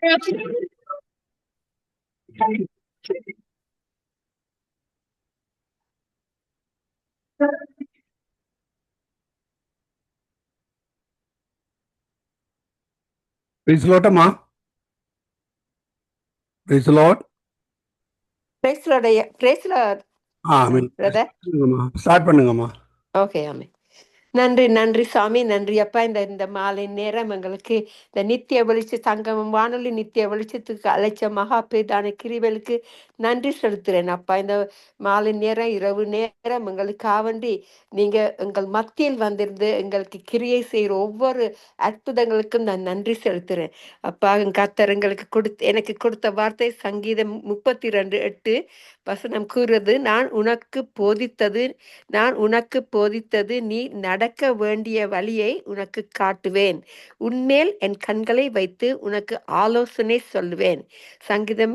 Praise the Lord, அம்மா. Praise the Lord. Praise the Lord, ஐயா. Praise the Lord, ஆமென். brother. Start பண்ணுங்கம்மா. Okay, ஆமென். நன்றி நன்றி சாமி, நன்றி அப்பா. இந்த இந்த மாலை நேரம் எங்களுக்கு இந்த நித்திய வெளிச்ச சங்கமம் வானொலி நித்திய வெளிச்சத்துக்கு அழைச்ச மகா பிரதான கிருபைகளுக்கு நன்றி செலுத்துறேன் அப்பா. இந்த மாலை நேரம் இரவு நேரம் எங்களுக்காக வேண்டி நீங்க எங்கள் மத்தியில் வந்திருந்து எங்களுக்கு கிரியை செய்கிற ஒவ்வொரு அற்புதங்களுக்கும் நான் நன்றி செலுத்துறேன் அப்பா. கர்த்தர் எங்களுக்கு எனக்கு கொடுத்த வார்த்தை சங்கீதம் 32:8 வசனம் கூறுறது, நான் உனக்கு போதித்தது நீ நடக்க வேண்டிய வழியை உனக்கு காட்டுவேன், உன்மேல் என் கண்களை வைத்து உனக்கு ஆலோசனை சொல்லுவேன். சங்கீதம்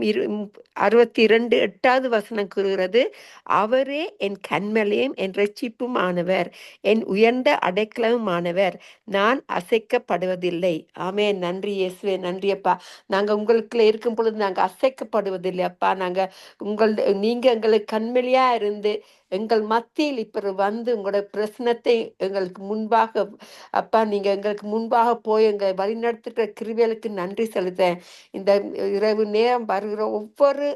62:8 வசனம் கூறுகிறது, அவரே என் கண்மலையும் என் இரட்சிப்பும் ஆனவர், என் உயர்ந்த அடைக்கலமுமானவர், நான் அசைக்கப்படுவதில்லை. ஆமென். நன்றி இயேசுவே, நன்றி அப்பா. நாங்க உங்களுக்குள்ள இருக்கும் பொழுது நாங்க அசைக்கப்படுவதில்லை அப்பா. நீங்க எங்களுக்கு கண்மலையா இருந்து எங்கள் மத்தியில் இப்ப வந்து உங்களோட பிரசனத்தை எங்களுக்கு முன்பாக அப்பா, நீங்க எங்களுக்கு முன்பாக போய் எங்க வழிநடத்துகிற கிருபைகளுக்கு நன்றி செலுத்தேன். இந்த இரவு நேரம் வருகிற ஒவ்வொரு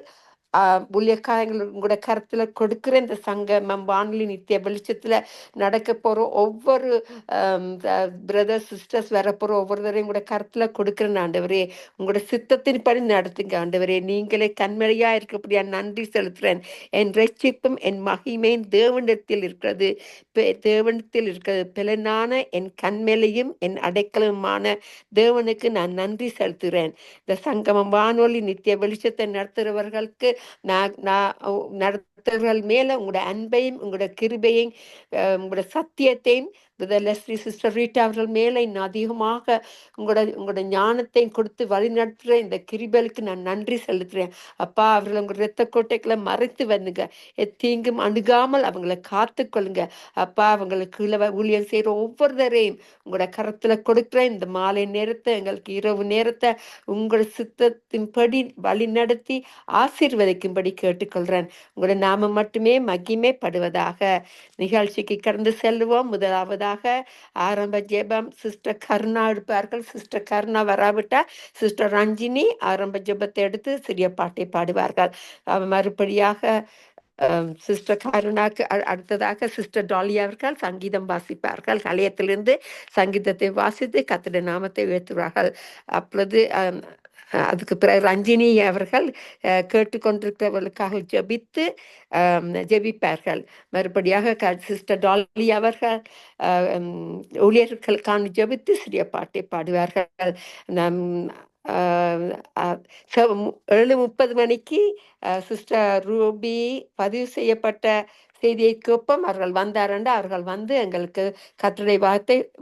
ஊழியக்காரங்கள் உங்களோட கருத்துல கொடுக்கிற இந்த சங்கமம் வானொலி நித்திய வெளிச்சத்துல நடக்க போற ஒவ்வொரு பிரதர்ஸ் சிஸ்டர்ஸ் வரப்போற ஒவ்வொருத்தரையும் உங்களோட கருத்துல கொடுக்குறேன் ஆண்டவரே. உங்களோட சித்தத்தின்படி நடத்துங்க ஆண்டவரே. நீங்களே கண்மலையா இருக்கப்படியா நன்றி செலுத்துறேன். என் ரட்சிப்பும் என் மகிமையும் தேவனிடத்தில் இருக்கிறது, பிளனான என் கண்மலையும் என் அடைக்கலமான தேவனுக்கு நான் நன்றி செலுத்துகிறேன். இந்த சங்கமம் வானொலி நித்திய வெளிச்சத்தை நடத்துகிறவர்களுக்கு நடத்துகிறவர்கள் மேல உங்களோட அன்பையும் உங்களோட கிருபையும் உங்களோட சத்தியத்தையும் லெஸ்லி சிஸ்டர் ரீட்டா அவர்கள் மேலே இன்னும் அதிகமாக உங்களோட ஞானத்தையும் கொடுத்து வழிநடத்துகிற இந்த கிருபைகளுக்கு நான் நன்றி செலுத்துறேன் அப்பா. அவர்கள் உங்களோட இரத்த கோட்டைகளை மறைத்து வந்துங்க, தீங்கும் அணுகாமல் அவங்கள காத்து கொள்ளுங்க அப்பா. அவங்களுக்கு ஊழியம் செய்கிற ஒவ்வொருத்தரையும் உங்களோட கரத்துல கொடுக்குறேன். இந்த மாலை நேரத்தை எங்களுக்கு இரவு நேரத்தை உங்களோட சித்தத்தின்படி வழி நடத்தி ஆசீர்வதிக்கும்படி கேட்டுக்கொள்றேன். உங்களோட நாம மட்டுமே மகிமைப்படுவதாக. நிகழ்ச்சிக்கு கடந்து செல்வோம். முதலாவதாக ஆரம்ப ஜெபம் சிஸ்டர் கருணா எடுப்பார்கள். சிஸ்டர் கருணா வராவிட்டா சிஸ்டர் ரஞ்சினி ஆரம்ப ஜெபத்தை எடுத்து சிறிய பாட்டை பாடுவார்கள். மறுபடியாக சிஸ்டர் கருணாக்கு அடுத்ததாக சிஸ்டர் டாலி அவர்கள் சங்கீதம் வாசிப்பார்கள். கலையத்திலிருந்து சங்கீதத்தை வாசித்து கர்த்தருடைய நாமத்தை உயர்த்துவார்கள். அப்பொழுது அதுக்கு பிறகு ரஞ்சினி அவர்கள் கேட்டுக்கொண்டிருக்கிறவர்களுக்காக ஜெபிப்பார்கள். மறுபடியாக சிஸ்டர் டாலி அவர்கள் ஊழியர்களுக்கான ஜெபித்து சிறிய பாட்டை பாடுவார்கள். 7:30 மணிக்கு சிஸ்டர் ரூபி பதிவு செய்யப்பட்ட செய்தியை கேட்போம். அவர்கள் வந்தாரண்டா அவர்கள் வந்து எங்களுக்கு கர்த்தருடைய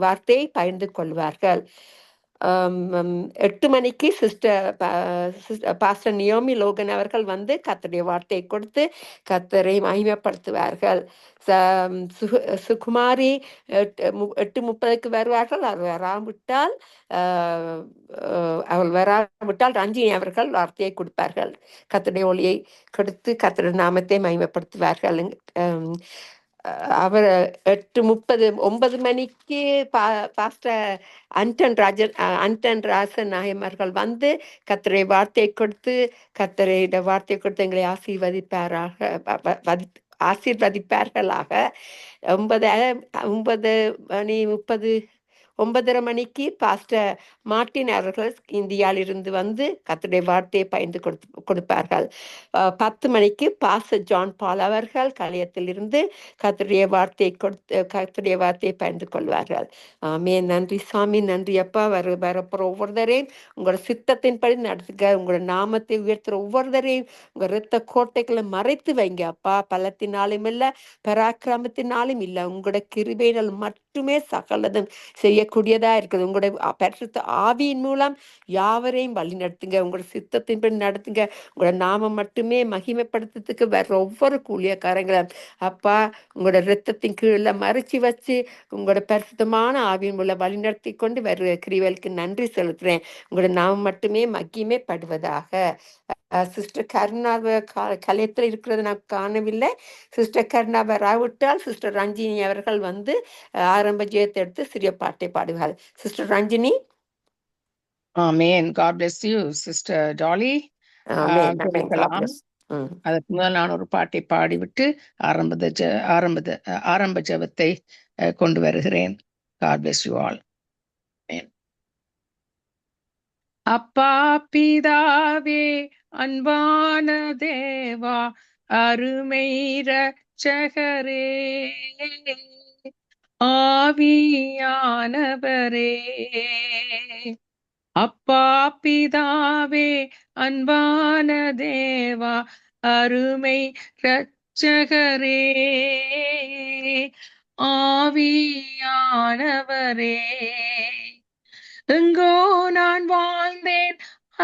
வார்த்தையை பகிர்ந்து கொள்வார்கள். 8 மணிக்கு பாஸ்டர் நியோமி லோகன் அவர்கள் வந்து கர்த்தருடைய வார்த்தையை கொடுத்து கர்த்தரை மகிமைப்படுத்துவார்கள். சுகுமாரி 8:30 வருவார்கள். அவள் வராவிட்டால் ரஞ்சினி அவர்கள் வார்த்தையை கொடுப்பார்கள். கர்த்தருடைய ஒளியை கொடுத்து கர்த்தருடைய நாமத்தை மகிமைப்படுத்துவார்கள். அவர் 8:30 9 மணிக்கு பாஸ்டர் அன்டன் ராசன் நாயமர்கள் வந்து கர்த்தருடைய வார்த்தையை கொடுத்து கர்த்தருடைய வார்த்தையை கொடுத்து எங்களை ஆசீர்வதிப்பார்களாக. 9:30 மணிக்கு பாஸ்டர் மார்ட்டின் அவர்கள் இந்தியாவிலிருந்து வந்து கர்த்தருடைய வார்த்தையை பகிர்ந்து கொடுப்பார்கள். 10 மணிக்கு பாஸ்டர் ஜான் பால் அவர்கள் கலையத்திலிருந்து கர்த்தருடைய வார்த்தையை பகிர்ந்து கொள்வார்கள். நன்றி சாமி, நன்றி அப்பா. வரப்போற ஒவ்வொருத்தரையும் உங்களோட சித்தத்தின்படி நடத்துக. உங்களோட நாமத்தை உயர்த்துற ஒவ்வொருத்தரையும் உங்க இரத்த கோட்டைகளை மறைத்து வைங்க அப்பா. பலத்தினாலும் இல்ல, பராக்கிரமத்தினாலும் இல்ல, உங்களோட கிருபையினால் மட்டும் மட்டுமே சகலதும் செய்யக்கூடியதா இருக்குது. உங்களுடைய பரிசுத்த ஆவியின் மூலம் யாவரையும் வழி நடத்துங்க. உங்களோட சித்தத்தின்படி நடத்துங்க. உங்களோட நாமம் மட்டுமே மகிமைப்படுத்துறதுக்கு வேற ஒவ்வொரு கூலியக்காரங்களை அப்பா உங்களோட இரத்தத்தின் கீழே மறைச்சி வச்சு உங்களோட பரிசுத்தமான ஆவியின் மூலம் வழி நடத்தி கொண்டு வர கிரிவலுக்கு நன்றி செலுத்துறேன். உங்களோட நாமம் மட்டுமே மகிமை படுவதாக. சிஸ்டர் கருணாவை கலையத்தில் இருக்கிறது நான் காணவில்லை. சிஸ்டர் கருணாவை ராவிட்டால் சிஸ்டர் ரஞ்சினி அவர்கள் வந்து ஆரம்ப ஜெயத்தை எடுத்து சிறிய பாட்டை பாடுவார். Sister Ranjini. Amen. God bless you, Sister Dolly. Amen, amen. God கேட்கலாம். bless. அதற்கு முதல் நான் ஒரு பாட்டை பாடிவிட்டு ஆரம்ப ஜெபத்தை கொண்டு வருகிறேன். God bless you all. Amen. அப்பா பிதாவே அன்பான தேவா அருமை இரட்சகரே ஆவியானவரே. அப்பா பிதாவே அன்பான தேவா அருமை இரட்சகரே ஆவியானவரே. எங்கோ நான் வாழ்ந்தேன்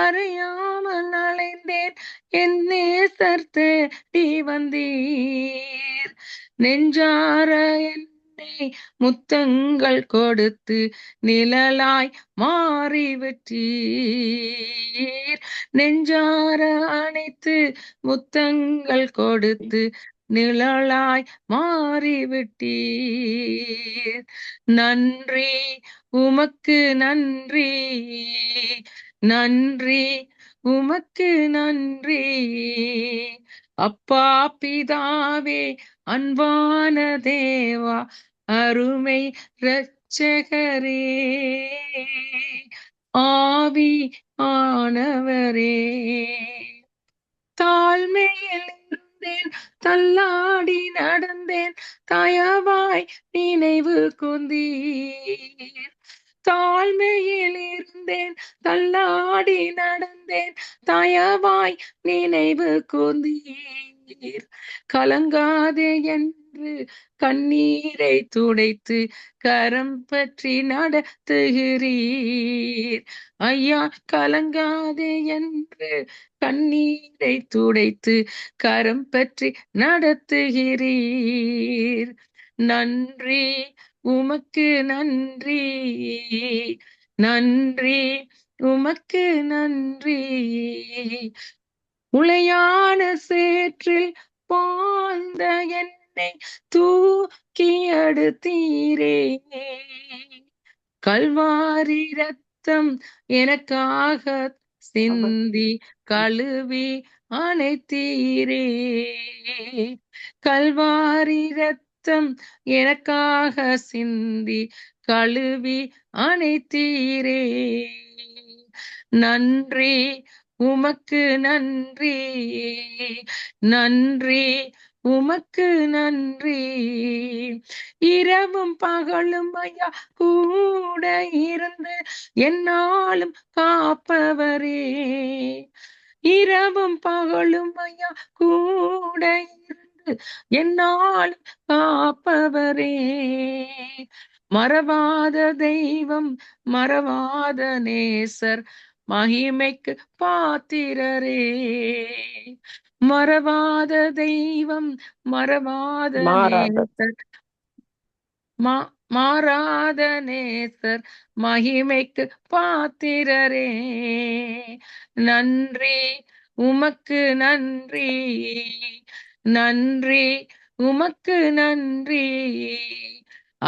அறியாமல் அலைந்தேன் என் நேசர் தேடி வந்தீர். நெஞ்சார என்னை முத்தங்கள் கொடுத்து நிழலாய் மாறிவிட்டீர். நெஞ்சார அணைத்து முத்தங்கள் கொடுத்து நிழலாய் மாறிவிட்டீர். நன்றி உமக்கு நன்றி, நன்றி உமக்கு நன்றி. அப்பா பிதாவே அன்பான தேவா அருமை இரட்சகரே ஆவியானவரே. தாழ்மையில் இருந்தேன் தள்ளாடி நடந்தேன் தயவாய் நினைவு கொண்டீர். தாழ்மையில் இருந்தேன் தள்ளாடி நடந்தேன் தயவாய் நினைவு கொண்டீர். கலங்காதே என்று கண்ணீரை துடைத்து கரம் பற்றி நடத்துகிறீர். ஐயா கலங்காதே என்று கண்ணீரை துடைத்து கரம் பற்றி நடத்துகிறீர். நன்றி உமக்கு நன்றி, நன்றி உமக்கு நன்றி. உளையான சேற்றில் பாழ்ந்த என்னை தூக்கி எடுத்தீரே. கல்வாரி ரத்தம் எனக்காக சிந்தி கழுவி அணைத்தீரே. கல்வாரி ரத்தம் எனக்காக சிந்தி கழுவி அணைத்தீரே. நன்றி உமக்கு நன்றி, நன்றி உமக்கு நன்றி. இரவும் பகலும் ஐயா கூட இருந்து என்னாலும் காப்பவரே. இரவும் பகலும் ஐயா கூட இருந்து என்னாலும் காப்பவரே. மறவாத தெய்வம் மறவாத நேசர் மகிமைக்கு பாத்திரரே. மறவாத தெய்வம் மறவாத நேசர் மாறாத நேசர் மகிமைக்கு பாத்திரரே. நன்றி உமக்கு நன்றி, நன்றி உமக்கு நன்றி.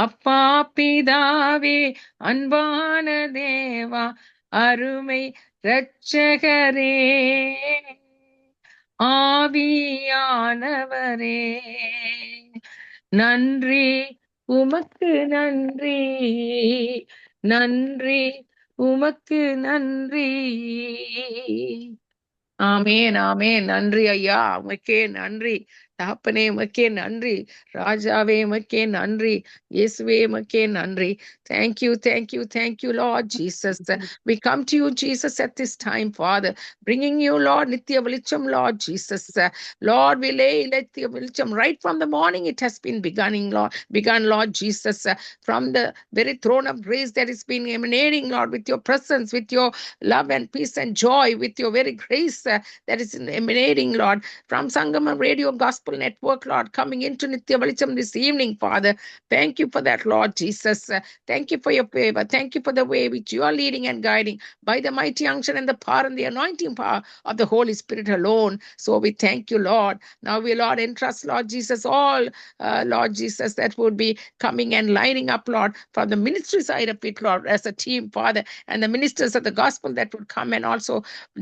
அப்பா பிதாவே அன்பான தேவா அருமை இரட்சகரே ஆவியானவரே. நன்றி உமக்கு நன்றி, நன்றி உமக்கு நன்றி. ஆமேன் ஆமேன். நன்றி ஐயா, உமக்கே நன்றி. தகப்பனே உமக்கே நன்றி, ராஜாவே உமக்கே நன்றி, இயேசுவே உமக்கே நன்றி. Thank you, Lord Jesus. We come to you, Jesus, at this time, Father, bringing you, Lord, Nitya Velicham, Lord Jesus. Lord, we lay Nitya Velicham right from the morning. It has been begun, Lord Jesus, from the very throne of grace that has been emanating, Lord, with your presence, with your love and peace and joy, with your very grace that is emanating, Lord, from Sangama Radio Gospel Network, Lord, coming into Nitya Velicham this evening, Father. Thank you for that, Lord Jesus. Thank you for your favor. Thank you for the way which you are leading and guiding by the mighty unction and the power and the anointing power of the Holy Spirit alone. So we thank you, Lord. Now we, Lord, entrust, Lord Jesus, all, Lord Jesus, that would be coming and lining up, Lord, from the ministry side of it, Lord, as a team, Father, and the ministers of the gospel that would come and also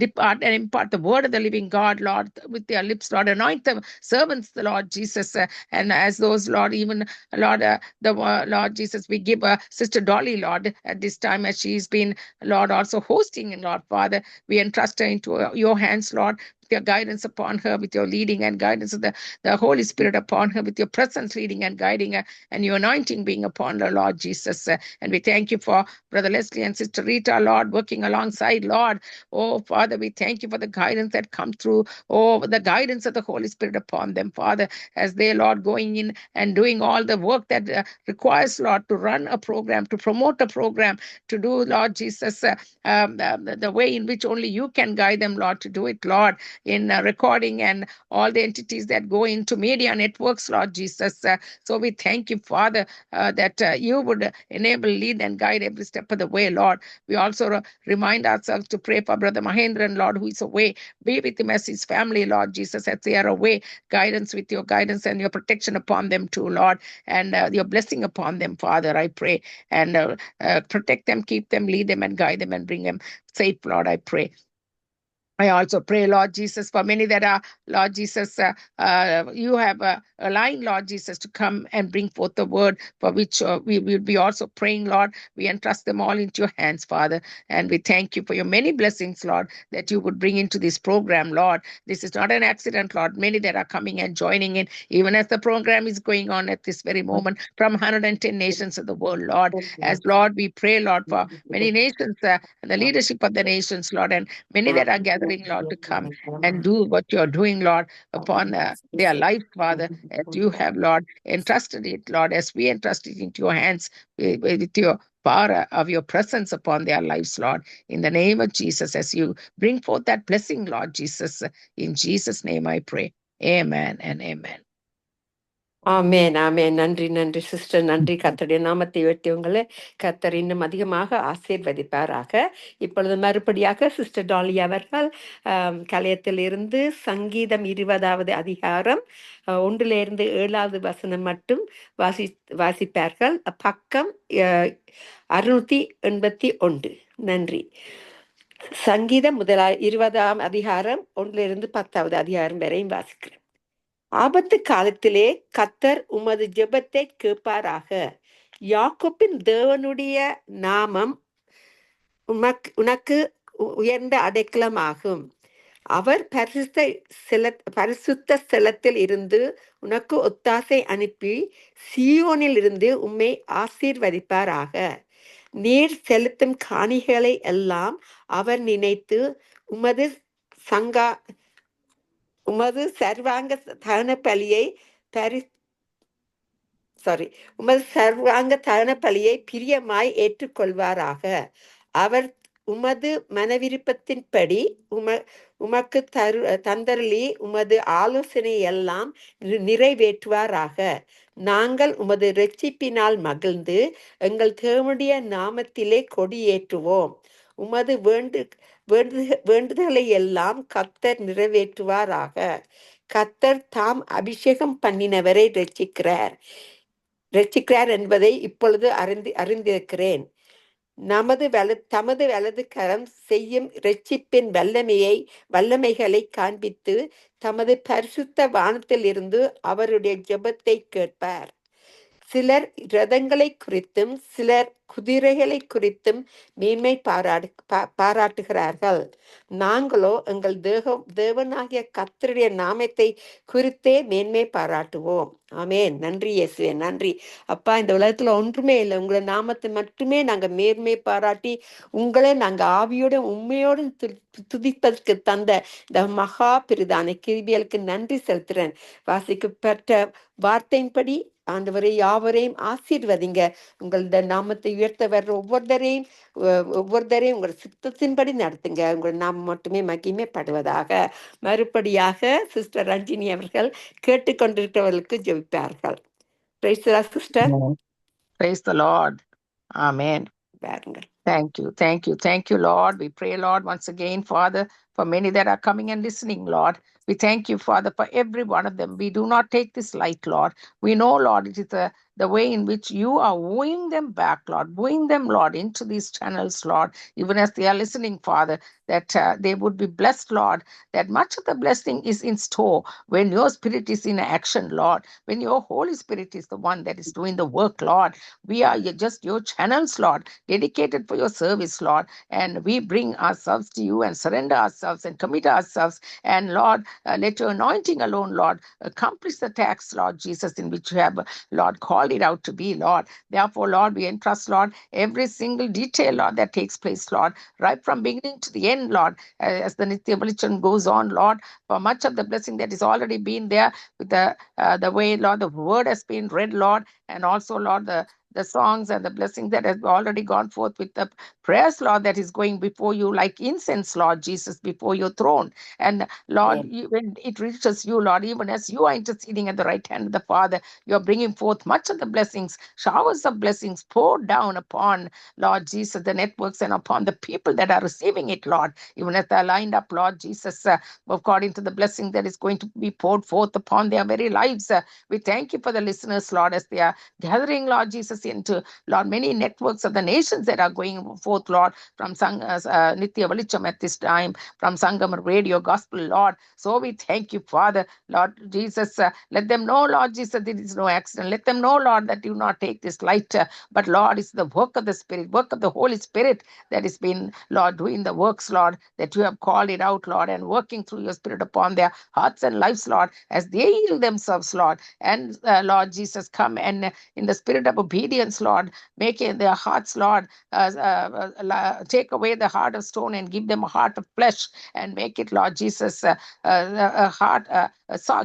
depart and impart the word of the living God, Lord, with their lips, Lord. Anoint the servants, the Lord Jesus, and as those, Lord, even, Lord, Lord Jesus, we give Sister Dolly, Lord, at this time as she's been, Lord, also hosting, and Lord, Father, we entrust her into your hands, Lord, with your guidance upon her, with your leading and guidance of the Holy Spirit upon her, with your presence leading and guiding her, and your anointing being upon her, Lord Jesus. And we thank you for Brother Leslie and Sister Rita, Lord, working alongside, Lord. Oh, Father, we thank you for the guidance that come through, oh, the guidance of the Holy Spirit upon them, Father, as they, Lord, going in and doing all the work that requires, Lord, to run a program, to promote a program, to do, Lord Jesus, the way in which only you can guide them, Lord, to do it, Lord, in recording and all the entities that go into media networks, Lord Jesus. So we thank you, Father, that you would enable, lead, and guide every step of the way, Lord. We also remind ourselves to pray for Brother Mahendran, Lord, who is away. Be with him as his family, Lord Jesus, as they are away. Guidance with your guidance and your protection upon them too, Lord, and your blessing upon them, Father, I pray. And protect them, keep them, lead them, and guide them, and bring them safe, Lord, I pray. I also pray, Lord Jesus, for many that are, Lord Jesus, you have aligned, Lord Jesus, to come and bring forth the word for which we will be also praying, Lord. We entrust them all into your hands, Father. And we thank you for your many blessings, Lord, that you would bring into this program, Lord. This is not an accident, Lord. Many that are coming and joining in, even as the program is going on at this very moment from 110 nations of the world, Lord. As, Lord, we pray, Lord, for many nations and the leadership of the nations, Lord, and many that are gathering, Lord, to come and do what you're doing, Lord, upon their life, Father, as you have, Lord, entrusted it, Lord, as we entrust it into your hands with your power of your presence upon their lives, Lord, in the name of Jesus, as you bring forth that blessing, Lord Jesus. In Jesus' name I pray. Amen and amen. ஆமென், ஆமென். நன்றி, நன்றி sister. நன்றி. கர்த்தருடைய நாமத்தை உயர்த்தியவங்களை கர்த்தர் இன்னும் அதிகமாக ஆசீர்வதிப்பாராக. இப்பொழுது மறுபடியாக சிஸ்டர் டாலி அவர்கள் கலையத்திலிருந்து சங்கீதம் 20வது அதிகாரம் 1லிருந்து 7வது வசனம் மட்டும் வாசிப்பார்கள். பக்கம் 681. நன்றி. சங்கீதம் 20ஆம் அதிகாரம் 1லிருந்து 10வது அதிகாரம் வரையும் வாசிக்கிறேன். ஆபத்து காலத்திலே கர்த்தர் உமது ஜெபத்தை கேட்பாராக. யாக்கோபின் தேவனுடைய நாமம் உனக்கு உயர்ந்த அடைக்கலமாகும். அவர் பரிசுத்த ஸ்தலத்தில் இருந்து உனக்கு ஒத்தாசை அனுப்பி சீயோனில் இருந்து உம்மை ஆசீர்வதிப்பாராக. நீர் செலுத்தும் காணிகளை எல்லாம் அவர் நினைத்து உமது சர்வாங்க தகன பலியை உமது சர்வாங்க தகன பலியை பிரியமாய் ஏற்றுக்கொள்வாராக. அவர் உமது மனவிருப்பத்தின்படி உமக்கு தந்தருளி உமது ஆலோசனை எல்லாம் நிறைவேற்றுவாராக. நாங்கள் உமது இரட்சிப்பினால் மகிழ்ந்து எங்கள் தேவனுடைய நாமத்திலே கொடியேற்றுவோம். உமது வேண்டுதலை எல்லாம் கர்த்தர் நிறைவேற்றுவாராக. கர்த்தர் தாம் அபிஷேகம் பண்ணினவரை ரட்சிக்கிறார் என்பதை இப்பொழுது அறிந்திருக்கிறேன். தமது வலது கரம் செய்யும் இரட்சிப்பின் வல்லமைகளை காண்பித்து தமது பரிசுத்த வானத்தில் இருந்து அவருடைய ஜெபத்தை கேட்பார். சிலர் ரதங்களை குறித்தும் சிலர் குதிரைகளை குறித்தும் மேன்மை பாராட்டுகிறார்கள். நாங்களோ எங்கள் தேவனாகிய கர்த்தருடைய நாமத்தை குறித்தே மேன்மை பாராட்டுவோம். ஆமென். நன்றி இயேசுவே, நன்றி அப்பா. இந்த உலகத்துல ஒன்றுமே இல்லை, உங்களை நாமத்தை மட்டுமே நாங்க மேன்மை பாராட்டி உங்களை நாங்க ஆவியோட உண்மையோடு துதிப்பதற்கு தந்த இந்த மகா பிரிதான கிருபியலுக்கு நன்றி செலுத்துறேன். வாசிக்கப்பட்ட வார்த்தையின்படி ஆண்டவரை யாவரையும் ஆசீர்வதிங்க. உங்களோட நாமத்தை உயர்த்த வர்ற ஒவ்வொருத்தரையும் உங்கள் சித்தத்தின்படி நடத்துங்க. உங்கள் நாமம் மட்டுமே மகிமைப்படுவதாக. மறுபடியாக சிஸ்டர் ரஞ்சினி அவர்கள் கேட்டுக்கொண்டிருக்கிறவர்களுக்கு ஜெபிப்பார்கள். Praise the Lord sister. Praise the Lord. Amen. பாருங்கள். Thank you, thank you, thank you, Lord. We pray, Lord, once again, Father, for many that are coming and listening, Lord. We thank you, Father, for every one of them. We do not take this light, Lord. We know, Lord, it is the way in which you are wooing them back, Lord, wooing them, Lord, into these channels, Lord, even as they are listening, Father, that they would be blessed, Lord, that much of the blessing is in store when your Spirit is in action, Lord, when your Holy Spirit is the one that is doing the work, Lord. We are just your channels, Lord, dedicated for your service, Lord, and we bring ourselves to you and surrender ourselves and commit ourselves, and Lord, let your anointing alone, Lord, accomplish the task, Lord Jesus, in which you have, Lord, called it out to be, Lord. Therefore, Lord, we entrust, Lord, every single detail, Lord, that takes place, Lord, right from beginning to the end, Lord, as the Nitya Velicham goes on, Lord, for much of the blessing that is already been there with the way, Lord, the word has been read, Lord, and also, Lord, the songs and the blessings that have already gone forth with the prayers, Lord, that is going before you like incense, Lord Jesus, before your throne. And Lord, when it reaches you, Lord, even as you are interceding at the right hand of the Father, you are bringing forth much of the blessings, showers of blessings poured down upon, Lord Jesus, the networks and upon the people that are receiving it, Lord, even as they are lined up, Lord Jesus, according to the blessing that is going to be poured forth upon their very lives. We thank you for the listeners, Lord, as they are gathering, Lord Jesus, into, Lord, many networks of the nations that are going forth, Lord, from Nitya Velicham at this time, from Sangam Radio Gospel, Lord. So we thank you, Father, Lord Jesus. Let them know, Lord Jesus, there is no accident. Let them know, Lord, that do not take this light, but Lord, it's the work of the Spirit, work of the Holy Spirit that has been, Lord, doing the works, Lord, that you have called it out, Lord, and working through your Spirit upon their hearts and lives, Lord, as they yield themselves, Lord, and Lord Jesus, come and in the spirit of obedience, Lord, making their hearts, Lord, take away the heart of stone and give them a heart of flesh, and make it, Lord Jesus, a heart,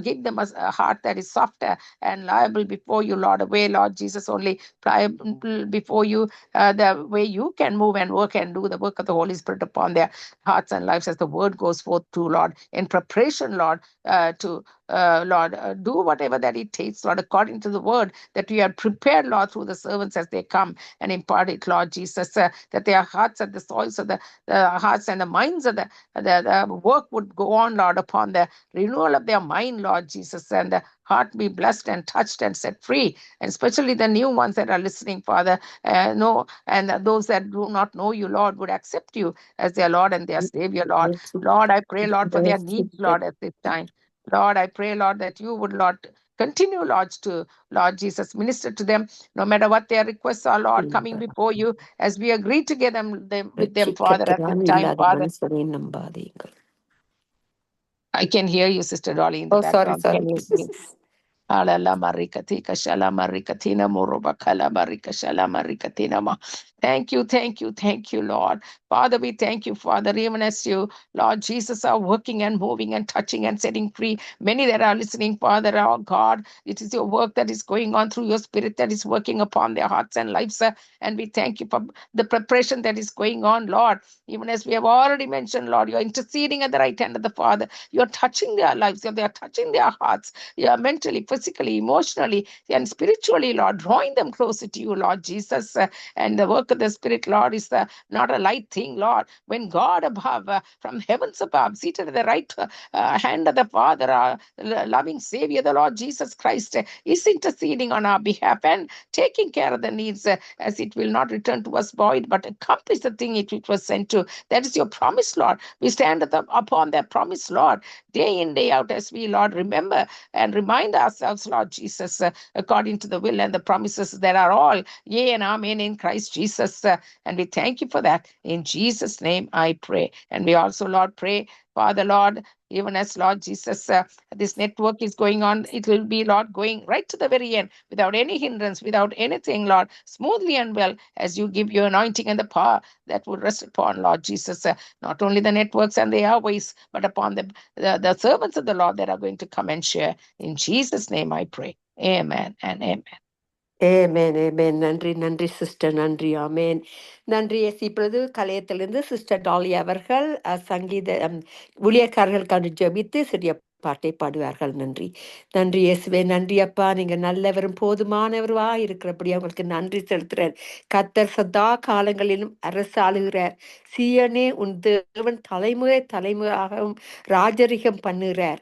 give them a heart that is softer and liable before you, Lord, a way, Lord Jesus, only pliable before you, the way you can move and work and do the work of the Holy Spirit upon their hearts and lives as the word goes forth to, Lord, in preparation, Lord, to Lord, do whatever that it takes, Lord, according to the word that you have prepared, Lord, through the servants as they come and impart it, Lord Jesus, that their hearts and the soils of the hearts and the minds of the work would go on, Lord, upon the renewal of their mind, Lord Jesus, and the heart be blessed and touched and set free, and especially the new ones that are listening, Father, know, and those that do not know you, Lord, would accept you as their Lord and their Savior, Lord. Lord, I pray, Lord, for their needs, Lord, at this time. Lord, I pray, Lord, that you would, Lord, continue, Lord, to, Lord Jesus, minister to them, no matter what their requests are, Lord, coming before you, as we agree together with them, Father, at this time, Father. I can hear you, Sister Dolly, in the background. Sorry. Can you hear? Alala marikatika shala marikatina moroba kala marikashala marikatina ma. Thank you, Lord. Father, we thank you, Father, even as you, Lord Jesus, are working and moving and touching and setting free many that are listening, Father, our God. It is your work that is going on through your Spirit that is working upon their hearts and lives. And we thank you for the preparation that is going on, Lord. Even as we have already mentioned, Lord, you're interceding at the right hand of the Father. You're touching their lives. You're touching their hearts. You're mentally, physically, emotionally, and spiritually, Lord, drawing them closer to you, Lord Jesus. And the work work of the Spirit, Lord, is not a light thing, Lord. When God above, from heavens above, seated at the right hand of the Father, our loving Savior, the Lord Jesus Christ, is interceding on our behalf and taking care of the needs, as it will not return to us void, but accomplish the thing it was sent to. That is your promise, Lord. We stand upon that promise, Lord, day in, day out, as we, Lord, remember and remind ourselves, Lord Jesus, according to the will and the promises that are all yea and amen in Christ Jesus. And we thank you for that. In Jesus' name I pray. And we also, Lord, pray, Father, Lord, even as, Lord Jesus, this network is going on, it will be, Lord, going right to the very end without any hindrance, without anything, Lord, smoothly and well, as you give your anointing and the power that will rest upon, Lord Jesus, not only the networks and the airways, but upon the servants of the Lord that are going to come and share. In Jesus' name I pray. Amen and amen. ஏமேன் ஏமேன். நன்றி நன்றி sister, நன்றி. ஆமேன். நன்றி S. இப்பொழுது கலையத்திலிருந்து sister tally அவர்கள் சங்கீத ஊழியக்காரர்களுக்கான ஜெபித்து சிறிய பாட்டை பாடுவார்கள். நன்றி நன்றி இயேசுவே. நன்றி அப்பா, நீங்க நல்லவரும் போதுமானவருவா இருக்கிறபடி அவங்களுக்கு நன்றி செலுத்துறார். கர்த்தர் சதா காலங்களிலும் அரசாளுகிறார். சீயனே உன் தேவன் தலைமுறை தலைமுறையாகவும் ராஜரிகம் பண்ணுகிறார்.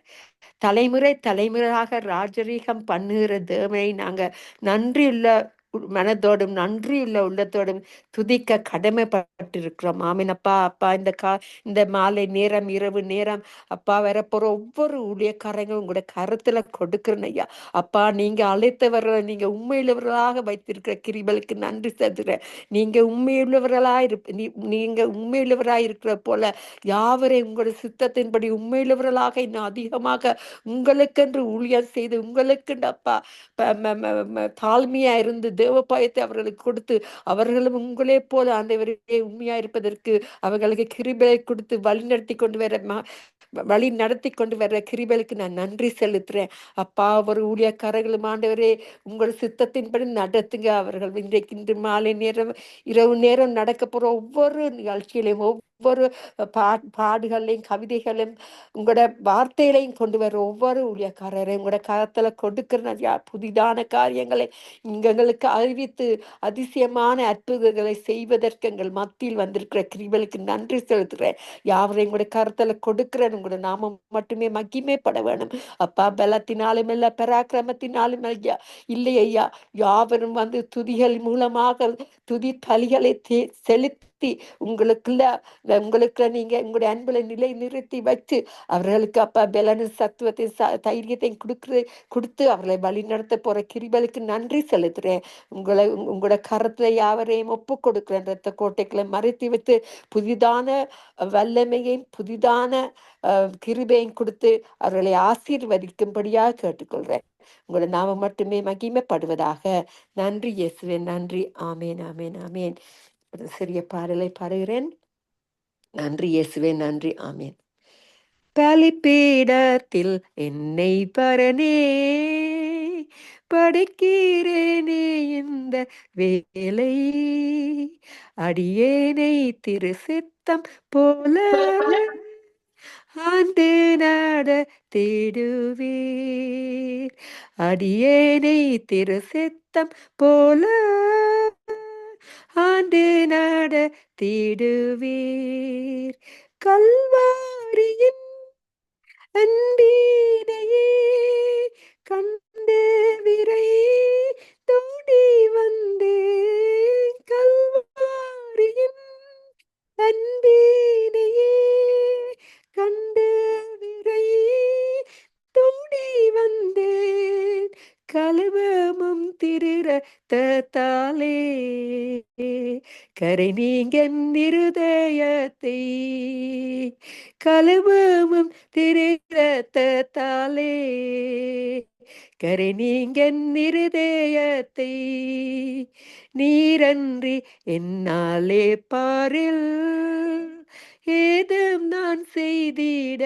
தலைமுறை தலைமுறையாக ராஜரீகம் பண்ணுகிற தேவனை நாங்க நன்றியுள்ள மனதோடும் நன்றியுள்ள உள்ளத்தோடும் துதிக்க கடமைப்பட்டிருக்கிறோம். ஆமீனப்பா. அப்பா, இந்த மாலை நேரம், இரவு நேரம், அப்பா, வரப்போற ஒவ்வொரு ஊழியக்காரங்களும் உங்களோட கருத்துல கொடுக்கிறேன் ஐயா. அப்பா, நீங்க அழைத்தவர்களை நீங்க உண்மையுள்ளவர்களாக வைத்திருக்கிற கிருபைக்கு நன்றி செலுத்துகிறேன். நீங்க நீங்க உண்மையுள்ளவராய் இருக்கிற போல யாவரை உங்களோட சித்தத்தின்படி உண்மையுள்ளவர்களாக இன்னும் அதிகமாக உங்களுக்கென்று ஊழியர் செய்து உங்களுக்கென்று அப்பா தாழ்மையா இருந்து தேவ பயத்தை அவர்களுக்கு கொடுத்து அவர்களும் உங்களே போல ஆண்டவரே உண்மையா இருப்பதற்கு அவர்களுக்கு கிருபையை கொடுத்து வழி நடத்தி கொண்டு வர கிருபைக்கு நான் நன்றி செலுத்துறேன். அப்பா, ஒரு ஊழியக்காரர்களும் ஆண்டவரே உங்கள் சித்தத்தின்படி நடத்துங்க. அவர்கள் இன்று மாலை நேரம், இரவு நேரம் நடக்க போற ஒவ்வொரு நிகழ்ச்சியிலையும், ஒவ்வொரு பாடுகளையும், கவிதைகளையும், உங்களோட வார்த்தைகளையும் கொண்டு வர ஒவ்வொரு ஊழியக்காரரையும் உங்களோட கரத்துல கொடுக்கிறேன். புதிதான காரியங்களை எங்களுக்கு அறிவித்து அதிசயமான அற்புதங்களை செய்வதற்கு எங்கள் மத்தியில் வந்திருக்கிற கிருபைக்கு நன்றி செலுத்துகிறேன். யாவரையும் உங்களுடைய கருத்துல கொடுக்கிறேன். உங்களோட நாமம் மட்டுமே மகிமைப்பட வேணும். அப்பா, பலத்தினாலும் இல்ல, பராக்கிரமத்தினாலும் இல்லை ஐயா. யாவரும் வந்து துதிகள் மூலமாக துதி பலிகளை செலுத்தி உங்களுக்குள்ள நீங்க உங்களுடைய அன்புல நிலை நிறுத்தி வச்சு அவர்களுக்கு அப்பா பலனும் சத்துவத்தை தைரியத்தையும் கொடுத்து அவர்களை வழி நடத்த போற கிருபைக்கு நன்றி செலுத்துறேன். உங்களோட கரத்துல யாவரையும் ஒப்பு கொடுக்கிறேன். ரத்த கோட்டைகளை மறைத்து வைத்து புதிதான வல்லமையையும் புதிதான கிருபையும் கொடுத்து அவர்களை ஆசீர்வதிக்கும்படியாக கேட்டுக்கொள்றேன். உங்களோட நாமம் மட்டுமே மகிமைப்படுவதாக. நன்றி இயேசுவே, நன்றி. ஆமேன் ஆமேன் ஆமேன். ஒரு சிறிய பாடலை பாடுகிறேன். நன்றி இயேசுவே, நன்றி. ஆமேன். பலிபீடத்தில் என்னை பரனே படைக்கிறேனே இந்த வேலை, அடியேனை திரு சித்தம் போல ஆண்டு நாட தேடுவீர். அடியேனை திரு சித்தம் போல ஆண்டு நாட தேடுவீர். கல்வாரியின் அன்பீனையே கண்டு விரை தோடி வந்து, கல்வாரியின் அன்பீனையே கண்டு விரை தோடி வந்தேன். கலுவமும் திருரத்தாலே கரை நீங்க இருதயத்தை, கலுவமும் திருரத்தாலே கரை நீங்க இருதயத்தை, நீரன்றி என்னாலே பாரில் ஏதும் நான் செய்திட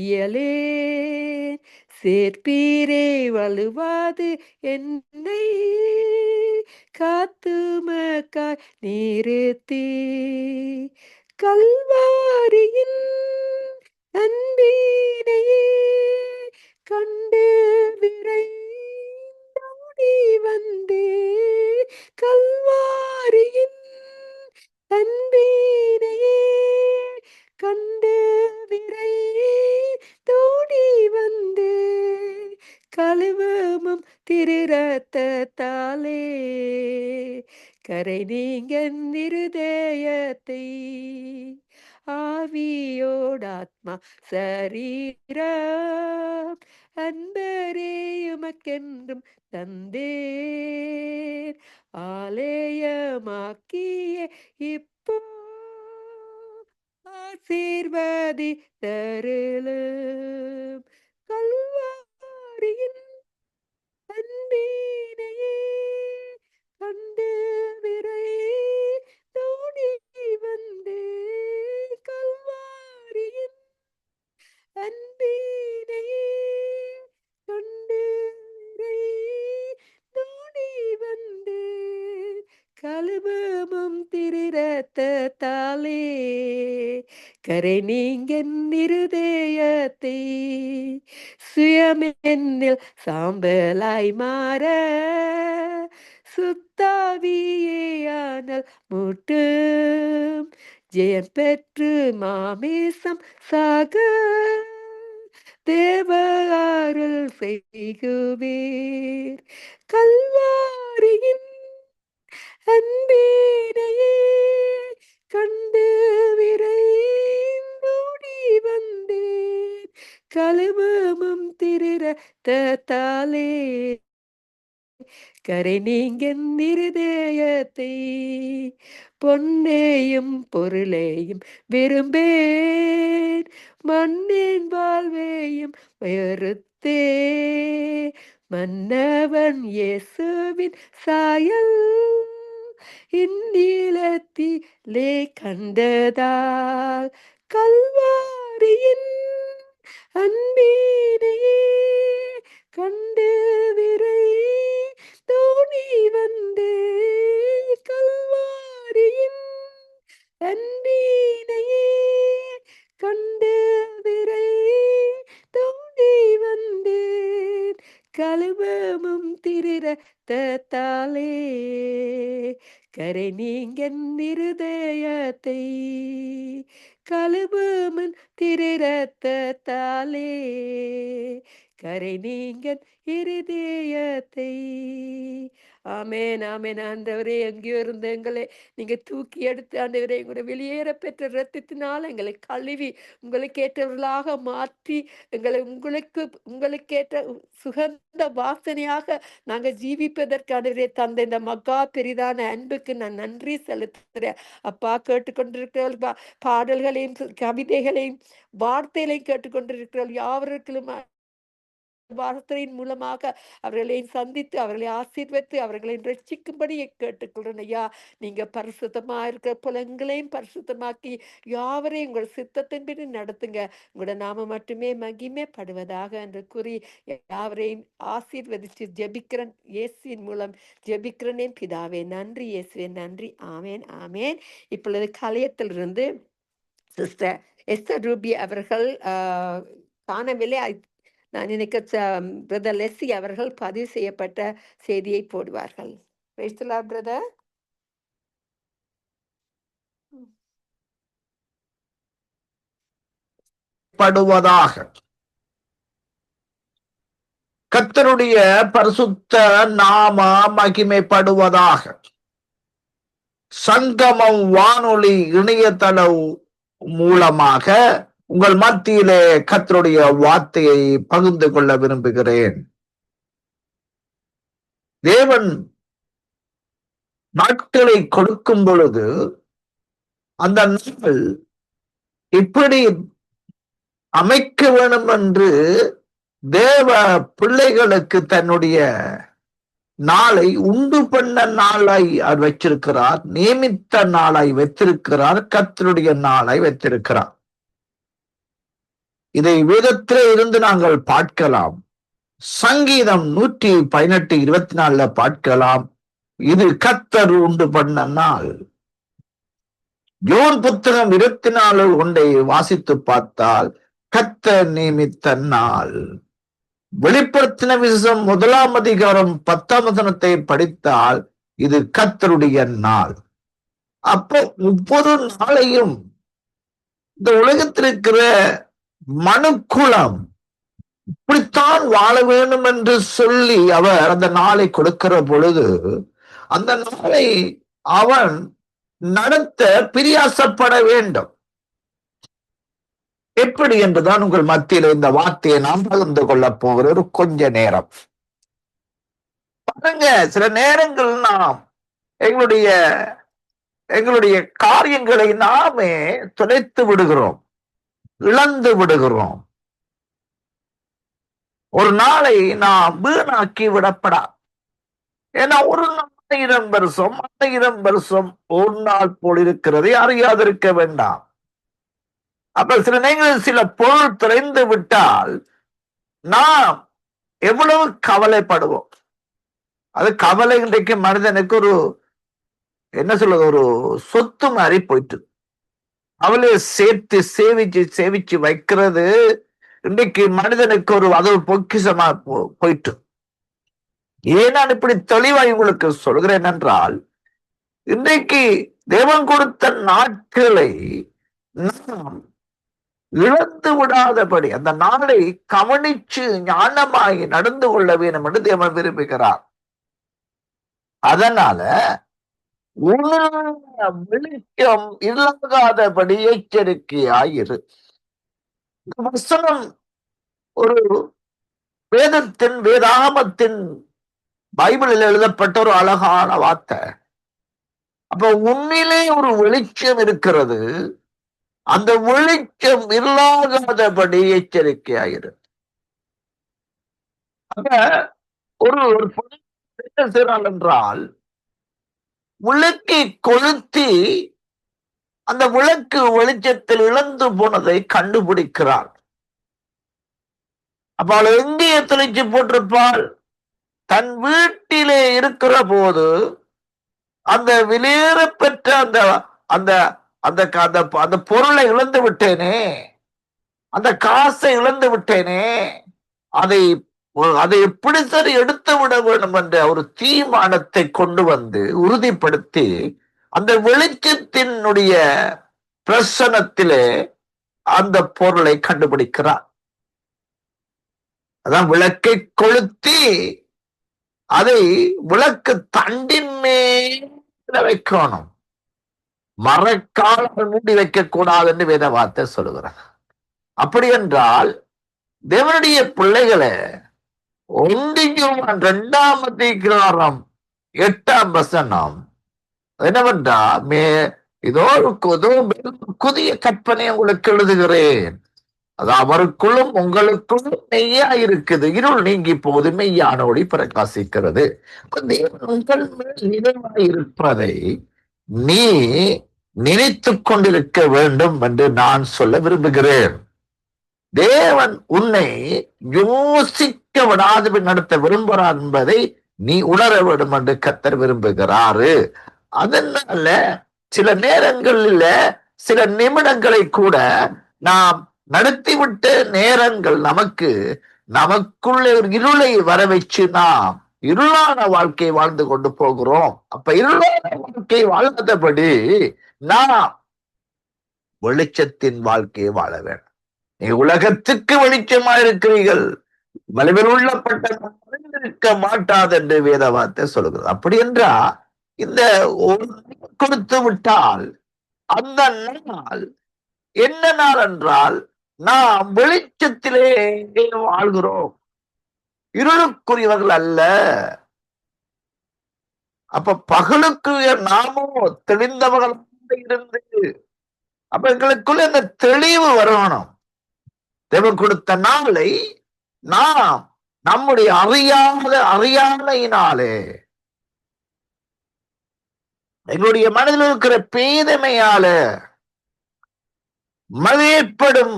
இயலே, சேர்ப்பீரே வலுவாது என்னை காத்துமக்காய் நிறுத்தி. கல்வாரியின் அன்பீனையே கண்டு விரைந்தோடி வந்தே, கல்வாரியின் கண்டு விரை தோடி வந்து கழுவமும் திருரத்தாலே கரை நீங்க இருதயத்தை ஆவியோடாத்மா சரீரம் அன்பரே உமக்கென்றும் தந்தேன் ஆலயமாக்கிய இப்போ ஆசீர்வதி தருளும் கல்வாரியின் அன்பினையே கண்டு விரை தோணி வந்து கல்வாரியின் அன்பினையே கண்டு விரை தோணி வந்து கழுவமும் திருரத்தாலே கரை நீங்க இருதயத்தை சுயமென்னில் சாம்பலாய் மாற சுத்தாவியானல் மூட்டும் ஜெயம் பெற்று மாமிசம் சாக தேவ அருள் செய்குவீர் கல்வாரியின் அன்பினையே கண்டு விரைந்தோடி வந்தேன் கழுவமும் திருரத்தாலே கரை நீங்க இருதயத்தை பொன்னையும் பொருளையும் விரும்பேன் மண்ணின் வாழ்வையும் வெறுத்தே மன்னவன் இயேசுவின் சாயல் இந்நிலத்திலே கண்டதால் கல்வாரியின் அன்பினையே கண்டு விரை தோணி வந்து கல்வாரியின் அன்பினையே கண்டு விரை தோணி வந்தேன் கழுவமும் திருரத்தாலே கரை நீங்க இருதயத்தை கழுவமும் திருரத்தாலே கரை நீங்க இருதயத்தை. ஆமேன் ஆமேன். ஆண்டவரே, எங்கேயோ இருந்த எங்களை நீங்க தூக்கி எடுத்து ஆண்டவரே எங்களுடைய வெளியேற பெற்ற இரத்தத்தினால் எங்களை கழுவி உங்களுக்கு ஏற்றவர்களாக மாற்றி எங்களை உங்களுக்கேற்ற சுகந்த வாசனையாக நாங்கள் ஜீவிப்பதற்கு ஆண்டவரே தந்த இந்த மகா பெரிதான அன்புக்கு நான் நன்றி செலுத்துகிறேன். அப்பா, கேட்டுக்கொண்டிருக்கிற பாடல்களையும் கவிதைகளையும் வார்த்தைகளையும் கேட்டுக்கொண்டிருக்கிற யாவருக்கும் வார்த்தையின் மூலமாக அவர்களை சந்தித்து அவர்களை ஆசீர்வதித்து அவர்களை ரட்சிக்கும்படி கேட்டுக்கொள்றேன். ஐயா, நீங்க பரிசுத்தமா இருக்கிற புலங்களையும் பரிசுத்தமாக்கி யாவரையும் உங்கள் சித்தத்தின்படி நடத்துங்க. உங்களோட நாம மட்டுமே மகிமைப்படுவதாக என்று கூறி யாவரையும் ஆசீர்வதிச்சு ஜெபிக்கிறேன். இயேசுவின் மூலம் ஜெபிக்கிறேன் பிதாவே. நன்றி இயேசுவே, நன்றி. ஆமேன் ஆமேன். இப்பொழுது கலையத்திலிருந்து சிஸ்டர் எஸ்தர் ரூபி அவர்கள் காணவில்லை. நான் நினைக்க பிரதர் லெஸ்ஸி அவர்கள் பதிவு செய்யப்பட்ட செய்தியை போடுவார்கள். பிரதர் படுவதாக. கர்த்தருடைய பரிசுத்த நாம மகிமைப்படுவதாக. சங்கமம் வானொலி இணையதள மூலமாக உங்கள் மத்தியிலே கர்த்தருடைய வார்த்தையை பகிர்ந்து கொள்ள விரும்புகிறேன். தேவன் நாட்களை கொடுக்கும் பொழுது அந்த நாள் இப்படி அமைக்க வேண்டும் என்று தேவ பிள்ளைகளுக்கு தன்னுடைய நாளை உண்டு பண்ண நாளாய் அவர் வச்சிருக்கிறார். நியமித்த நாளாய் வைத்திருக்கிறார். கர்த்தருடைய நாளை வைத்திருக்கிறார். இதை வேதத்திலே இருந்து நாங்கள் பார்க்கலாம். சங்கீதம் 118:24 பார்க்கலாம். இது கர்த்தர் உண்டு பண்ண நாள். யோன் புத்தகம் 24 வாசித்து பார்த்தால் கர்த்தர் நியமித்த நாள். வெளிப்படுத்தின விசேஷம் 1 அதிகாரம் 10 படித்தால் இது கர்த்தருடைய நாள். அப்போ ஒவ்வொரு நாளையும் இந்த உலகத்தில் இருக்கிற மனுக்குலம் இப்படித்தான் வாழ வேண்டும் என்று சொல்லி அவர் அந்த நாளை கொடுக்கிற பொழுது அந்த நாளை அவன் நடத்த பிரியாசப்பட வேண்டும். எப்படி என்றுதான் உங்கள் மத்தியில் இந்த வார்த்தையை நாம் பகிர்ந்து கொள்ள போகிற ஒரு கொஞ்ச நேரம் பாருங்க. சில நேரங்கள் நாம் எங்களுடைய காரியங்களை நாமே தொலைத்து விடுகிறோம், இழந்து விடுகிறோம். ஒரு நாளை நாம் வீணாக்கி விடப்படாது. ஏன்னா ஒரு 1000 வருஷம் 1000 வருஷம் ஒரு நாள் போல் இருக்கிறதை அறியாதிருக்க வேண்டாம். அப்ப சில நேரங்களில் சில பொருள் தொலைந்து விட்டால் நாம் எவ்வளவு கவலைப்படுவோம். அது கவலை இன்றைக்கு மனிதனுக்கு ஒரு என்ன சொல்றது, ஒரு சொத்து மாதிரி போயிட்டு அவளை சேர்த்து சேவிச்சு வைக்கிறது இன்றைக்கு மனிதனுக்கு அது பொக்கிஷமா போயிட்டு. ஏன் நான் இப்படி தெளிவாய் உங்களுக்கு சொல்கிறேன் என்றால், இன்றைக்கு தேவன் கொடுத்த நாட்களை நாம் இழந்து விடாதபடி அந்த நாளை கவனிச்சு ஞானமாய் நடந்து கொள்ள வேண்டும் என்று தேவன் விரும்புகிறார். அதனால வெளிச்சம் இல்லாதபடி எச்சரிக்கையாயிரு. வசனம் ஒரு வேதாகமத்தின் பைபிளில் எழுதப்பட்ட ஒரு அழகான வார்த்தை. அப்ப உண்மையிலே ஒரு வெளிச்சம் இருக்கிறது, அந்த வெளிச்சம் இல்லாதபடி எச்சரிக்கையாயிரு. அப்ப ஒரு என்ன செய்றாள் என்றால், விளக்கை கொளுத்தி அந்த விளக்கு வெளிச்சத்தில் இழந்து போனதை கண்டுபிடிக்கிறாள். அப்ப அவள் எங்கே தெளிச்சு போட்டிருப்பாள்? தன் வீட்டிலே இருக்கிற போது அந்த வெளியேற பெற்ற அந்த அந்த அந்த அந்த பொருளை இழந்து விட்டேனே, அந்த காசை இழந்து விட்டேனே, அதை எப்படி சரி எடுத்து விட வேண்டும் என்ற ஒரு தீர்மானத்தை கொண்டு வந்து உறுதிப்படுத்தி அந்த வெளிச்சத்தினுடைய பிரசனத்திலே அந்த பொருளை கண்டுபிடிக்கிறார். அதான் விளக்கை கொளுத்தி அதை விளக்கு தண்டின் மேல வைக்கணும், மரக்கால் மூடி வைக்க கூடாது என்று வேத வார்த்தை சொல்லுகிறார். அப்படி என்றால் தேவனுடைய பிள்ளைகளை 1 யோவான் 2ஆம் அதிகாரம் 8ஆம் வசனம் என்னவென்றா, இதோ புதிய கற்பனை உங்களுக்கு எழுதுகிறேன், அது அவருக்குள்ளும் உங்களுக்குள்ளும் மெய்யா இருக்குது, இருள் நீங்கி போது மெய்யான ஒளி பிரகாசிக்கிறது. உங்கள் மேல் நினைவாயிருப்பதை நீ நினைத்து கொண்டிருக்க வேண்டும் என்று நான் சொல்ல விரும்புகிறேன். தேவன் உன்னை யோசிக்க விடாது நடத்த விரும்புகிறார் என்பதை நீ உணர வேண்டும் என்று கர்த்தர் விரும்புகிறாரு. அதனால சில நேரங்களில் சில நிமிடங்களை கூட நாம் நடத்திவிட்ட நேரங்கள் நமக்குள்ள ஒரு இருளை வர வச்சு நாம் இருளான வாழ்க்கை வாழ்ந்து கொண்டு போகிறோம். அப்ப இருளான வாழ்க்கை வாழ்ந்தபடி நாம் வெளிச்சத்தின் வாழ்க்கையை வாழ வேண்டும். நீ உலகத்துக்கு வெளிச்சமா இருக்கிறீர்கள், வலுவில் உள்ளப்பட்ட இருக்க மாட்டாது என்று வேத வார்த்தை சொல்லுகிறது. அப்படி என்றா இந்த கொடுத்து விட்டால் அந்த நாள் என்ன நாள் என்றால், நாம் வெளிச்சத்திலே வாழ்கிறோம், இருளுக்குரியவர்கள் அல்ல. அப்ப பகலுக்குரிய நாமோ தெளிந்தவர்களாக இருந்து அப்ப எங்களுக்குள்ள இந்த தெளிவு வரணும். தேவன் கொடுத்த நாளை நாம் நம்முடைய அறியாமையினாலே எங்களுடைய மனதில் இருக்கிற பேதமையால ஏற்படும்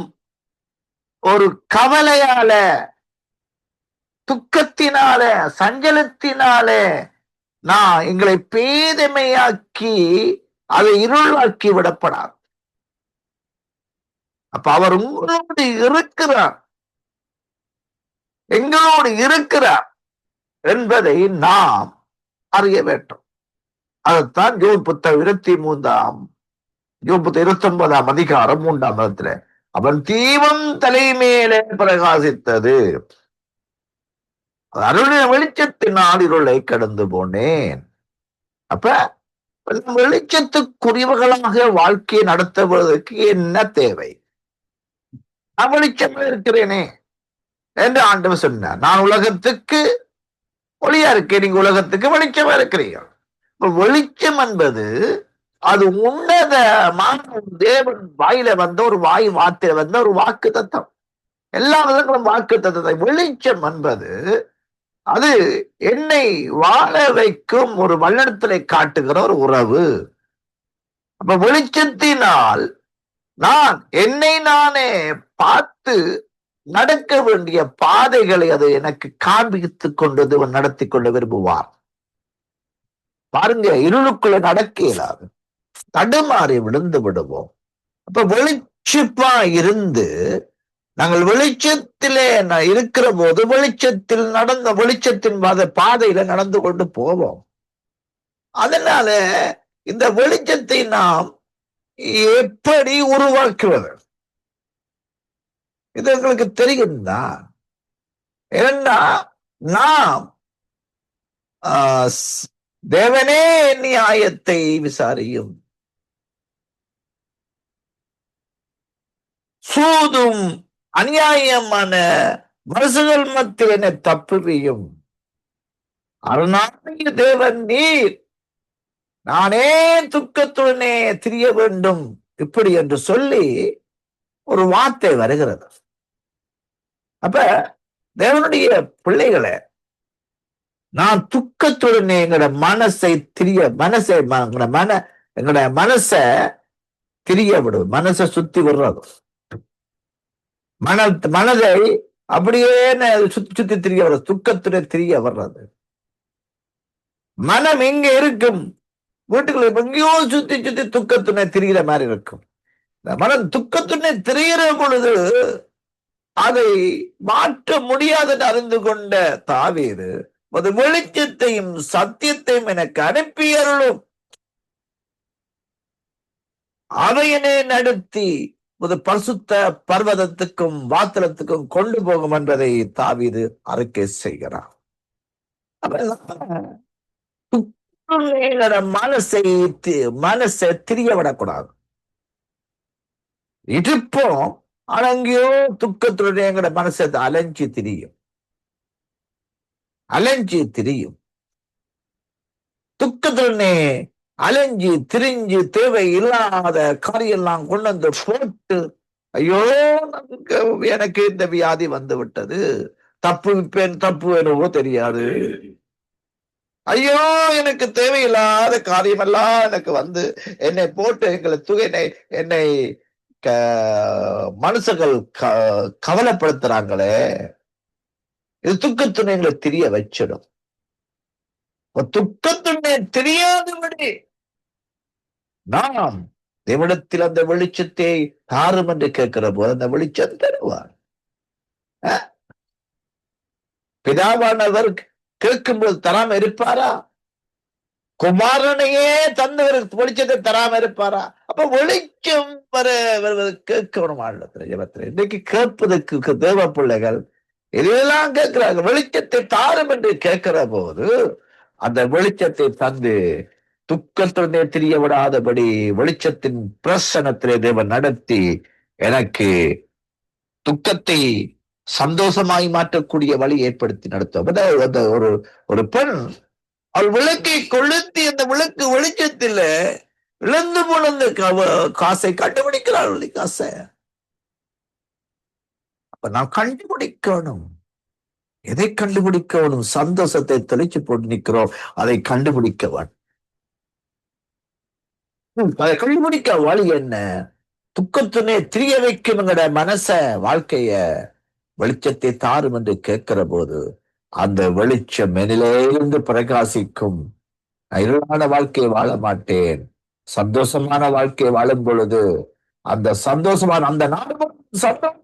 ஒரு கவலையால, துக்கத்தினால, சஞ்சலத்தினால நான் எங்களை பேதமையாக்கி அதை இருளாக்கி விடப்படாது. அப்ப அவர் உங்களோடு இருக்கிறார், எங்களோடு இருக்கிறார் என்பதை நாம் அறிய வேண்டும். அதைத்தான் யோபு புத்தகம் 23ஆம் யோபு 29ஆம் அதிகாரம் 3ஆம் வசனத்திலே, அவன் தீபம் தலைமேலே பிரகாசித்தது, அருளின வெளிச்சத்தினால் இருளை கடந்து போனேன். அப்ப வெளிச்சத்துக்குரியவர்களாக வாழ்க்கையை நடத்துவதற்கு என்ன தேவை? நான் வெளிச்சமா இருக்கிறேனே என்று ஆண்டவர் சொன்னார். நான் உலகத்துக்கு ஒளியா இருக்கேன், நீங்க உலகத்துக்கு வெளிச்சமா இருக்கிறீர்கள். வெளிச்சம் என்பது அது உன்னதமான தேவன் வாயில வந்த ஒரு வார்த்தையில வந்த ஒரு வாக்கு தத்தம். எல்லா விதங்களும் வாக்கு தத்தத்தை. வெளிச்சம் என்பது அது என்னை வாழ வைக்கும் ஒரு வல்லடத்திலே காட்டுகிற ஒரு உறவு. அப்ப வெளிச்சத்தினால் நான் என்னை நானே பார்த்து நடக்க வேண்டிய பாதைகளை அது எனக்கு காண்பித்துக் கொண்டது நடத்தி கொள்ள விரும்புவார். பாருங்க, இருளுக்குள்ள நடக்க இயலாது, தடுமாறி விழுந்து விடுவோம். அப்ப வெளிச்சப்பா இருந்து நாங்கள் வெளிச்சத்திலே இருக்கிற போது வெளிச்சத்தில் வெளிச்சத்தின் பாதையில நடந்து கொண்டு போவோம். அதனால இந்த வெளிச்சத்தை நாம் எப்படி உருவாக்குவது இது எங்களுக்கு தெரியும்தா. ஏன்னா நாம் தேவனே நியாயத்தை விசாரியும், சூதும் அநியாயமான மனசுகள் மத்தியில் என்னை தப்புவியும், அருணாகிய தேவன் நீர், நானே துக்கத்துடனே திரிய வேண்டும், இப்படி என்று சொல்லி ஒரு வார்த்தை வருகிறது. அப்ப தேவனுடைய பிள்ளைகளை நான் துக்கத்துடனே எங்களோட மனசை எங்களோட மனசை திரிய விடும். மனசை சுத்தி விடுறது, மனதை அப்படியே சுத்தி சுத்தி திரிய வர்றது, துக்கத்துடைய திரிய வர்றது. மனம் எங்க இருக்கும்? வீட்டுக்குள்ள எங்கேயோ சுத்தி சுத்தி துக்கத்துணை திரிகிற மாதிரி இருக்கும். மனம் துக்கத்துணை திரிகிற பொழுது அதை மாற்ற முடியாதுன்னு அறிந்து கொண்ட தாவீது அது வெளிச்சத்தையும் சத்தியத்தையும் எனக்கு அனுப்பியருளும், அவையனே நடத்தி ஒரு பரிசுத்த பர்வதத்துக்கும் வாத்திரத்துக்கும் கொண்டு போகும் என்பதை தாவீது அறிக்கை செய்கிறார். மனசை திரிய விடக்கூடாது. இருப்போம், அங்கேயோ துக்கத்துடைய எங்கட மனசை அலைஞ்சி திரியும். துக்கத்துடனே அலைஞ்சி திரிஞ்சு தேவை இல்லாத காரியெல்லாம் கொண்டு வந்து போட்டு, ஐயோ எனக்கு இந்த வியாதி வந்து விட்டது, தப்பு என்னவோ தெரியாது, ஐயோ எனக்கு தேவையில்லாத காரியமெல்லாம் எனக்கு வந்து என்னை போட்டு என்னை மனுஷர்கள் கவலைப்படுத்துறாங்களே, இது துக்கத்துணை எங்களை தெரிய வச்சிடும். துக்கத்துணை தெரியாதபடி நாம் தேவனிடத்தில் அந்த வெளிச்சத்தை தாரும் என்று கேட்கிற போது அந்த வெளிச்சம் தருவார். பிதாவானவர் கேட்கும்போது தராம இருப்பாரா? குமாரனையே தந்தவர் வெளிச்சத்தை தராம இருப்பாரா? அப்ப வெளிச்சம் கேட்கணும். ஆண்டத்துல ஜெபத்துல இன்னைக்கு கேட்பதற்கு தேவ பிள்ளைகள் இதெல்லாம் கேட்கிறாங்க. வெளிச்சத்தை தாரும் என்று கேட்கிற போது அந்த வெளிச்சத்தை தந்து துக்கத்துடனே தெரிய விடாதபடி வெளிச்சத்தின் பிரசனத்திலே தேவன் நடத்தி எனக்கு துக்கத்தை சந்தோஷமாய் மாற்றக்கூடிய வழி ஏற்படுத்தி நடத்தும். ஒரு பெண் அவள் விளக்கை கொளுத்தி அந்த விளக்கு வெளிச்சத்தில் இழந்து போன அந்த காசை கண்டுபிடிக்கிறாள். காசை அப்ப நான் கண்டுபிடிக்கணும். எதை கண்டுபிடிக்கணும்? சந்தோஷத்தை தெளிச்சு போட்டு நிற்கிறோம், அதை கண்டுபிடிக்க வேண்டும். அதை கண்டுபிடிக்க வழி என்ன? துக்கத்துனே திரிய வைக்கும் எங்கட மனச வாழ்க்கைய வெளிச்சத்தை தாரும் என்று கேட்கிற போது அந்த வெளிச்சம் என்னிலிருந்து பிரகாசிக்கும். இருளான வாழ்க்கையை வாழ மாட்டேன், சந்தோஷமான வாழ்க்கையை வாழும் பொழுது அந்த சந்தோஷமான அந்த நாடு சந்தோஷம்.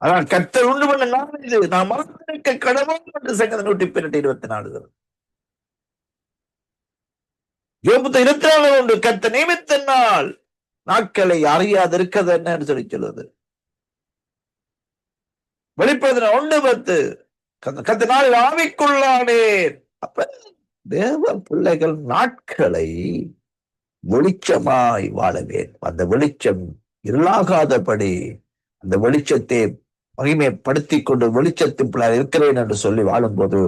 அதான் கர்த்தர் உண்டு பண்ண நாள் இது, நான் மறந்திருக்க கடவுள் என்று சங்கீதம் 124. யோபு 24 உண்டு. கர்த்தர் நியமித்த நாள் நாட்களை அறியாது இருக்கிறது என்னன்னு சொல்லி சொல்லுது. வெளிப்படுத்தின 1:10 கர்த்தர் நாளில் ஆவிக்குள்ளானேன். அப்ப தேவ பிள்ளைகள் நாட்களை வெளிச்சமாய் வாழவேன். அந்த வெளிச்சம் இருளாகாதபடி அந்த வெளிச்சத்தை மகிமைப்படுத்தி கொண்டு வெளிச்சத்தின் இருக்கிறேன் என்று சொல்லி வாழும்போது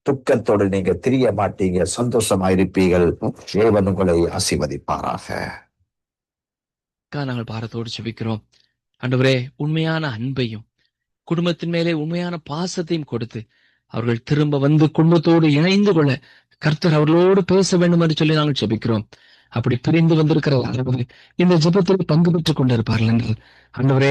துக்கத்தோடு நீங்க திரிய மாட்டீங்க, சந்தோஷமாயிருப்பீர்கள். தேவன் உங்களை ஆசீர்வதிப்பாராக. நாங்கள் பாரத்தோடு ஜெபிக்கிறோம். ஆண்டவரே, உண்மையான அன்பையும் குடும்பத்தின் மேலே உண்மையான பாசத்தையும் கொடுத்து அவர்கள் திரும்ப வந்து குடும்பத்தோடு இணைந்து கொள்ள கர்த்தர் அவர்களோடு பேச வேண்டும் என்று சொல்லி நாங்கள் ஜெபிக்கிறோம். அப்படி பிரிந்து வந்திருக்கிற இந்த ஜெபத்தில் பங்கு பெற்றுக் கொண்டிருப்பார்கள் என்று ஆண்டவரே